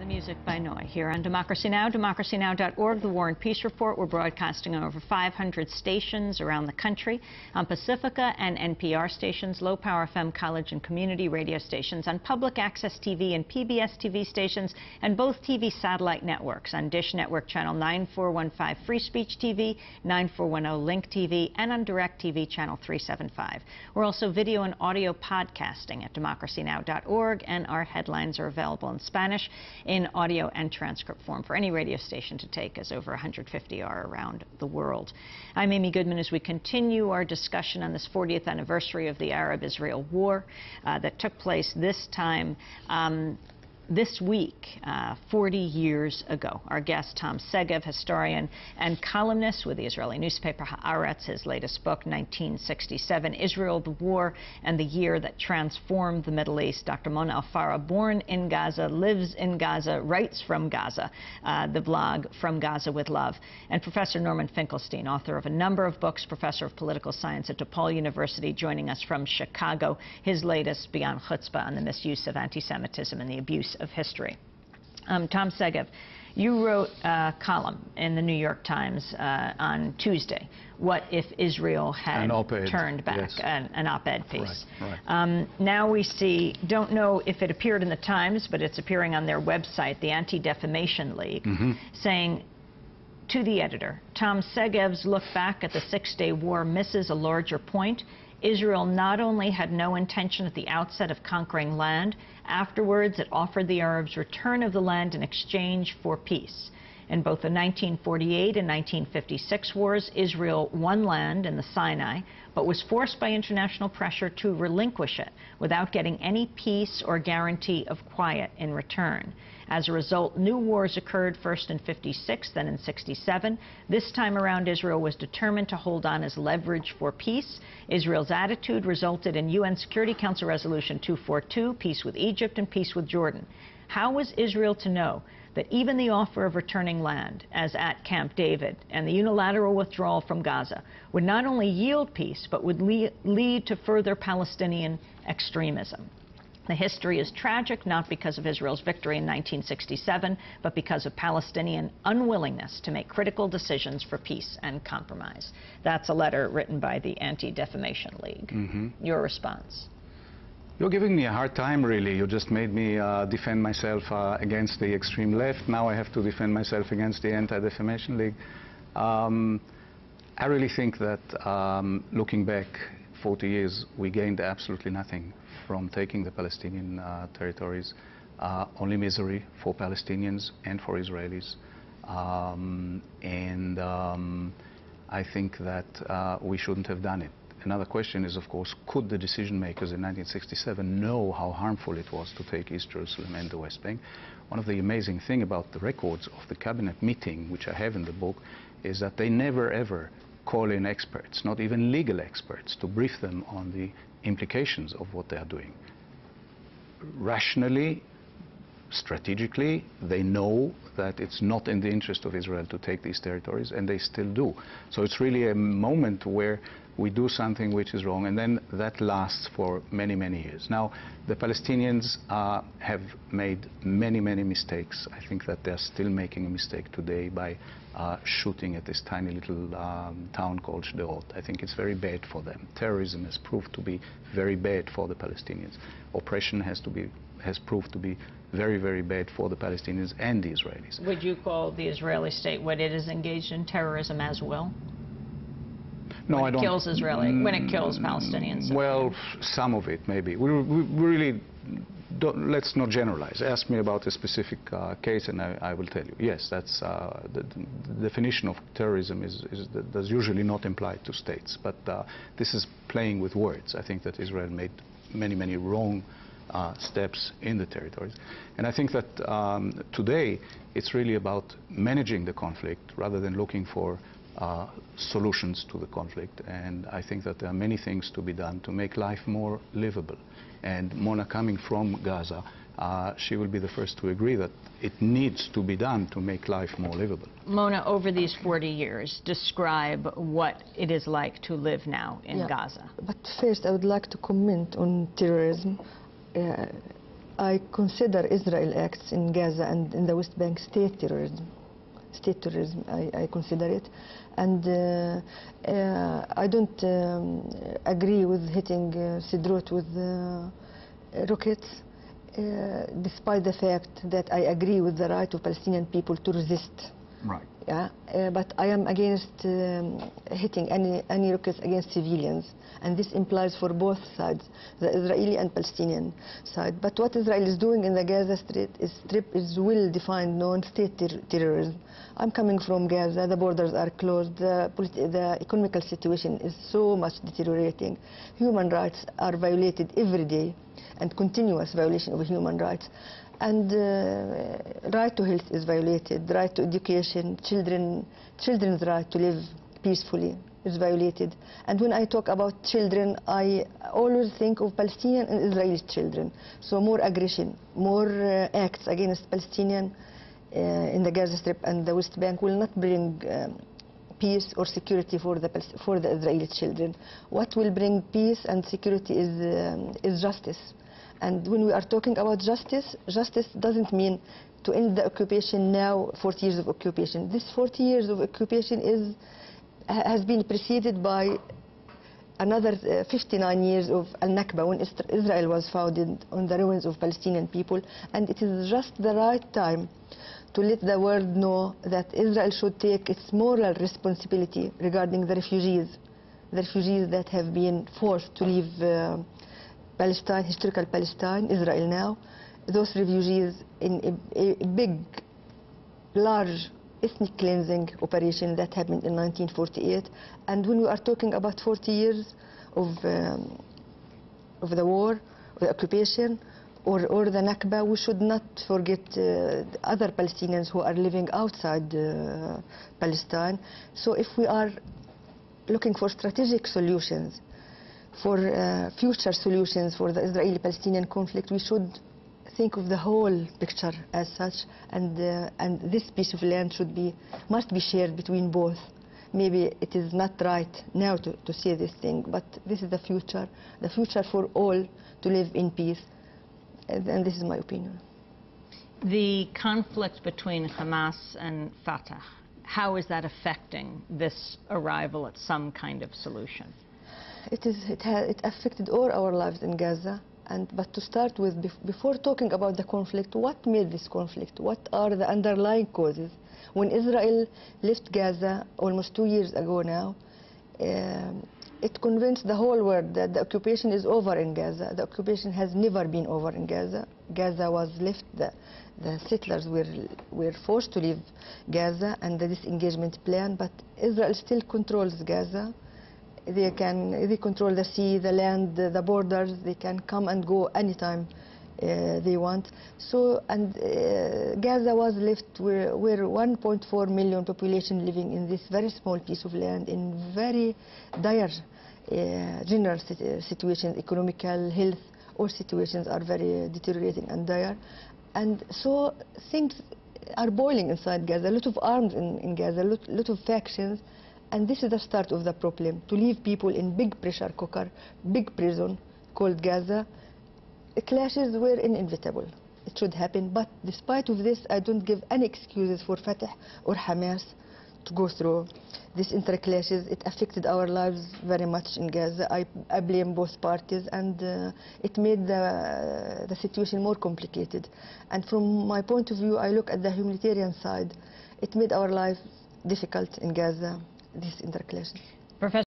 The music by Noy here on Democracy Now!, democracynow.org, the War and Peace Report. We're broadcasting on over 500 stations around the country, on Pacifica and NPR stations, low-power FM college and community radio stations, on public access TV and PBS TV stations, and both TV satellite networks, on Dish Network Channel 9415 Free Speech TV, 9410 Link TV, and on DirecTV Channel 375. We're also video and audio podcasting at democracynow.org, and our headlines are available in Spanish, in audio and transcript form for any radio station to take, as over 150 are around the world. I'm Amy Goodman as we continue our discussion on this 40th anniversary of the Arab-Israel war that took place this time this week, 40 years ago. Our guest, Tom Segev, historian and columnist with the Israeli newspaper Haaretz, his latest book, 1967, Israel, the War and the Year That Transformed the Middle East. Dr. Mona El-Farra, born in Gaza, lives in Gaza, writes from Gaza, the blog From Gaza with Love. And Professor Norman Finkelstein, author of a number of books, professor of political science at DePaul University, joining us from Chicago. His latest, Beyond Chutzpah, on the misuse of anti-Semitism and the abuse of history. Tom Segev, you wrote a column in the New York Times on Tuesday, What If Israel Had Turned Back, yes. An op-ed piece. Right. Now we see, don't know if it appeared in the Times, but it's appearing on their website, the Anti-Defamation League, saying, to the editor, Tom Segev's look back at the Six-Day War misses a larger point. Israel not only had no intention at the outset of conquering land, afterwards it offered the Arabs return of the land in exchange for peace. In both the 1948 and 1956 wars, Israel won land in the Sinai, but was forced by international pressure to relinquish it without getting any peace or guarantee of quiet in return. As a result, new wars occurred, first in 56, then in 67. This time around, Israel was determined to hold on as leverage for peace. Israel's attitude resulted in UN Security Council Resolution 242, peace with Egypt and peace with Jordan. How was Israel to know that even the offer of returning land, as at Camp David, and the unilateral withdrawal from Gaza would not only yield peace, but would lead to further Palestinian extremism? The history is tragic, not because of Israel's victory in 1967, but because of Palestinian unwillingness to make critical decisions for peace and compromise. That's a letter written by the Anti-Defamation League. Your response? You're giving me a hard time, really. You just made me defend myself against the extreme left. Now I have to defend myself against the Anti-Defamation League. I really think that looking back 40 years, we gained absolutely nothing from taking the Palestinian territories. Only misery for Palestinians and for Israelis. I think that we shouldn't have done it. Another question is, of course, could the decision makers in 1967 know how harmful it was to take East Jerusalem and the West Bank? One of the amazing things about the records of the cabinet meeting, which I have in the book, is that they never ever call in experts, not even legal experts, to brief them on the implications of what they are doing. Rationally, strategically, they know that it's not in the interest of Israel to take these territories, and they still do. So it's really a moment where we do something which is wrong, and then that lasts for many, many years. Now, the Palestinians have made many, many mistakes. I think that they're still making a mistake today by shooting at this tiny little town called Sderot. I think it's very bad for them. Terrorism has proved to be very bad for the Palestinians. Oppression has proved to be very, very bad for the Palestinians and the Israelis. Would you call the Israeli state, when it is engaged in terrorism as well? No, I don't. When it kills Palestinians? Well, some of it, maybe. We really don't, let's not generalize. Ask me about a specific case and I will tell you. Yes, that's the definition of terrorism does usually not apply to states. But this is playing with words. I think that Israel made many, many wrong steps in the territories. And I think that today it's really about managing the conflict rather than looking for solutions to the conflict. And I think that there are many things to be done to make life more livable. And Mona, coming from Gaza, she will be the first to agree that it needs to be done to make life more livable. Mona, over these 40 years, describe what it is like to live now in Gaza. But first, I would like to comment on terrorism. I consider Israel acts in Gaza and in the West Bank state terrorism. State terrorism, I consider it. And I don't agree with hitting Sderot with rockets, despite the fact that I agree with the right of Palestinian people to resist. Right. Yeah, but I am against hitting any rockets against civilians, and this implies for both sides, the Israeli and Palestinian side. But what Israel is doing in the Gaza Strip is well-defined, known state terrorism. I'm coming from Gaza. The borders are closed. The economical situation is so much deteriorating. Human rights are violated every day, and continuous violation of human rights. And right to health is violated, right to education, children's right to live peacefully is violated. And when I talk about children, I always think of Palestinian and Israeli children. So more aggression, more acts against Palestinian in the Gaza Strip and the West Bank will not bring peace or security for the Israeli children. What will bring peace and security is justice. And when we are talking about justice, justice doesn't mean to end the occupation now, 40 years of occupation. This 40 years of occupation has been preceded by another 59 years of Al-Nakba, when Israel was founded on the ruins of Palestinian people. And it is just the right time to let the world know that Israel should take its moral responsibility regarding the refugees that have been forced to leave Palestine, historical Palestine, Israel now. Those refugees in a big, large ethnic cleansing operation that happened in 1948. And when we are talking about 40 years of the war, the occupation, or the Nakba, we should not forget other Palestinians who are living outside Palestine. So if we are looking for strategic solutions, for future solutions for the Israeli-Palestinian conflict, we should think of the whole picture as such, and this piece of land must be shared between both. Maybe it is not right now to say this thing, but this is the future for all to live in peace, and this is my opinion. The conflict between Hamas and Fatah, how is that affecting this arrival at some kind of solution? It affected all our lives in Gaza, but to start with, before talking about the conflict, what made this conflict? What are the underlying causes? When Israel left Gaza almost 2 years ago now, it convinced the whole world that the occupation is over in Gaza. The occupation has never been over in Gaza. Gaza was left, the settlers were forced to leave Gaza and the disengagement plan, but Israel still controls Gaza. They control the sea, the land, the borders. They can come and go anytime they want. So, and Gaza was left where 1.4 million population living in this very small piece of land in very dire general situations, economical, health, all situations are very deteriorating and dire. And so things are boiling inside Gaza, a lot of arms in Gaza, a lot of factions. And this is the start of the problem, to leave people in big pressure cooker, big prison called Gaza. The clashes were inevitable. It should happen, but despite of this, I don't give any excuses for Fatah or Hamas to go through these interclashes. It affected our lives very much in Gaza. I blame both parties, and it made the situation more complicated. And from my point of view, I look at the humanitarian side. It made our lives difficult in Gaza, these interclashes. Professor